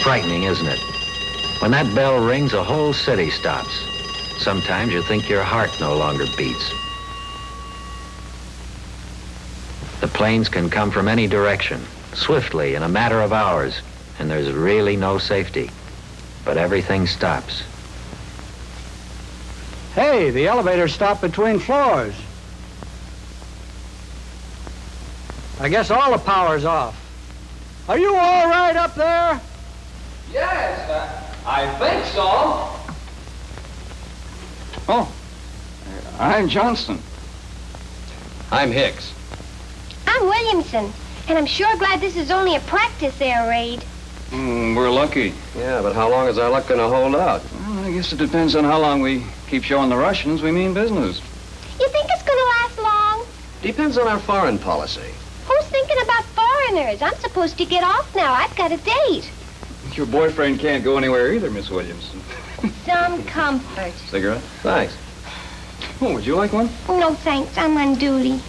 Frightening, isn't it? When that bell rings, a whole city stops. Sometimes you think your heart no longer beats. The planes can come from any direction, swiftly, in a matter of hours, and there's really no safety. But everything stops. Hey, the elevator stopped between floors. I guess all the power's off. Are you all right up there? Yes, I think so. Oh, I'm Johnston. I'm Hicks. I'm Williamson, and I'm sure glad this is only a practice air raid. We're lucky. Yeah, but how long is our luck going to hold out? Well, I guess it depends on how long we keep showing the Russians we mean business. You think it's going to last long? Depends on our foreign policy. Who's thinking about foreigners? I'm supposed to get off now. I've got a date. Your boyfriend can't go anywhere either, Miss Williamson. Some comfort. Cigarette? Thanks. Oh, would you like one? No, thanks. I'm on duty.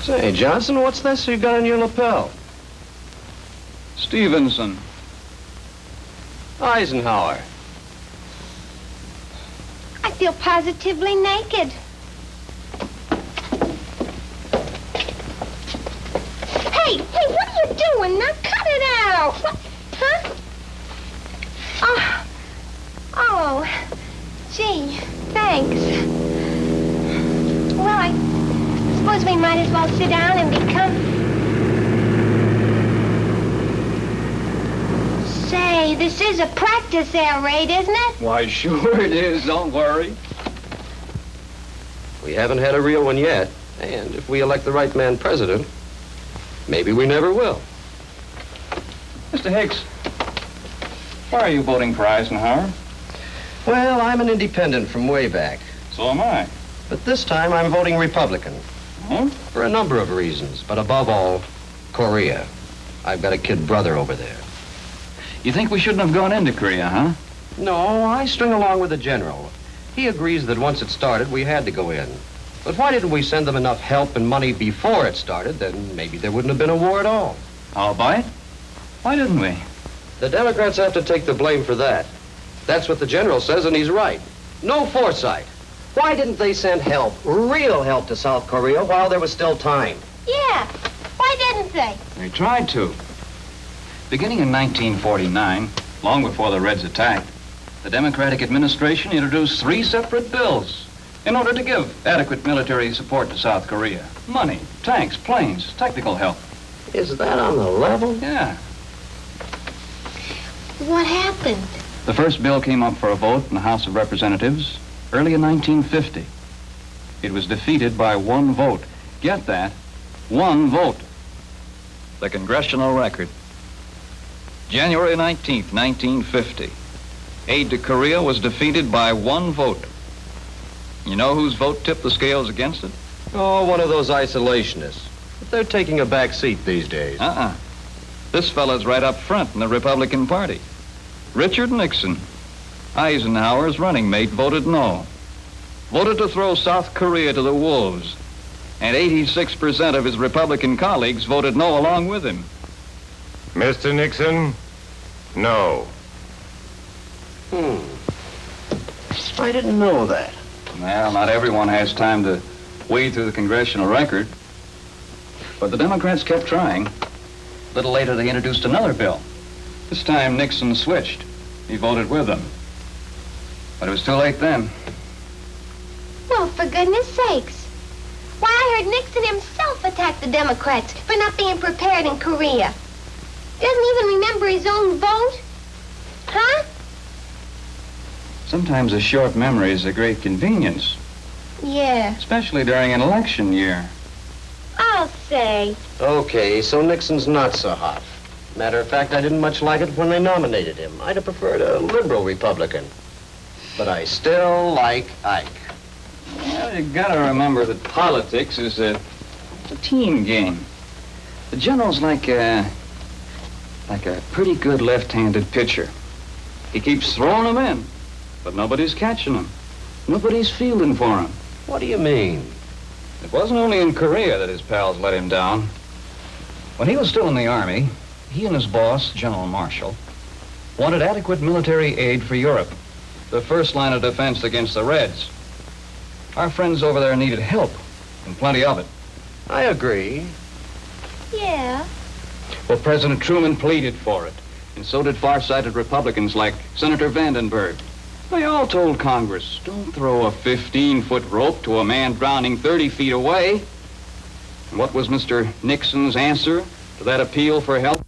Say, Johnson, what's this you got on your lapel? Stevenson. Eisenhower. I feel positively naked. Hey, what are you doing? Now cut it out. What? Huh? Oh, gee, thanks. Well, I suppose we might as well sit down and become... Say, this is a practice air raid, isn't it? Why, sure it is. Don't worry. We haven't had a real one yet. And if we elect the right man president, maybe we never will. Mr. Hicks, why are you voting for Eisenhower? Well, I'm an independent from way back. So am I. But this time I'm voting Republican. Huh? For a number of reasons, but above all, Korea. I've got a kid brother over there. You think we shouldn't have gone into Korea, huh? No, I string along with the general. He agrees that once it started, we had to go in. But why didn't we send them enough help and money before it started? Then maybe there wouldn't have been a war at all. I'll buy it. Why didn't we? The Democrats have to take the blame for that. That's what the general says, and he's right. No foresight. Why didn't they send help, real help, to South Korea while there was still time? Yeah. Why didn't they? They tried to. Beginning in 1949, long before the Reds attacked, the Democratic administration introduced 3 separate bills in order to give adequate military support to South Korea. Money, tanks, planes, technical help. Is that on the level? Yeah. What happened? The first bill came up for a vote in the House of Representatives early in 1950. It was defeated by 1 vote. Get that? 1 vote. The Congressional Record. January 19th, 1950. Aid to Korea was defeated by 1 vote. You know whose vote tipped the scales against it? Oh, one of those isolationists. But they're taking a back seat these days. This fella's right up front in the Republican Party. Richard Nixon, Eisenhower's running mate, voted no. Voted to throw South Korea to the wolves. And 86% of his Republican colleagues voted no along with him. Mr. Nixon, no. I didn't know that. Well, not everyone has time to wade through the Congressional Record. But the Democrats kept trying. A little later, they introduced another bill. This time, Nixon switched. He voted with them. But it was too late then. Well, for goodness sakes. Why, I heard Nixon himself attack the Democrats for not being prepared in Korea. Doesn't even remember his own vote? Huh? Sometimes a short memory is a great convenience, Yeah. especially during an election year. I'll say. Okay, so Nixon's not so hot. Matter of fact, I didn't much like it when they nominated him. I'd have preferred a liberal Republican. But I still like Ike. Well, you gotta remember that politics is a team game. The general's like a pretty good left-handed pitcher. He keeps throwing them in, but nobody's catching them. Nobody's fielding for him. What do you mean? It wasn't only in Korea that his pals let him down. When he was still in the Army, he and his boss, General Marshall, wanted adequate military aid for Europe, the first line of defense against the Reds. Our friends over there needed help, and plenty of it. I agree. Yeah. Well, President Truman pleaded for it, and so did far-sighted Republicans like Senator Vandenberg. They all told Congress, don't throw a 15-foot rope to a man drowning 30 feet away. And what was Mr. Nixon's answer to that appeal for help?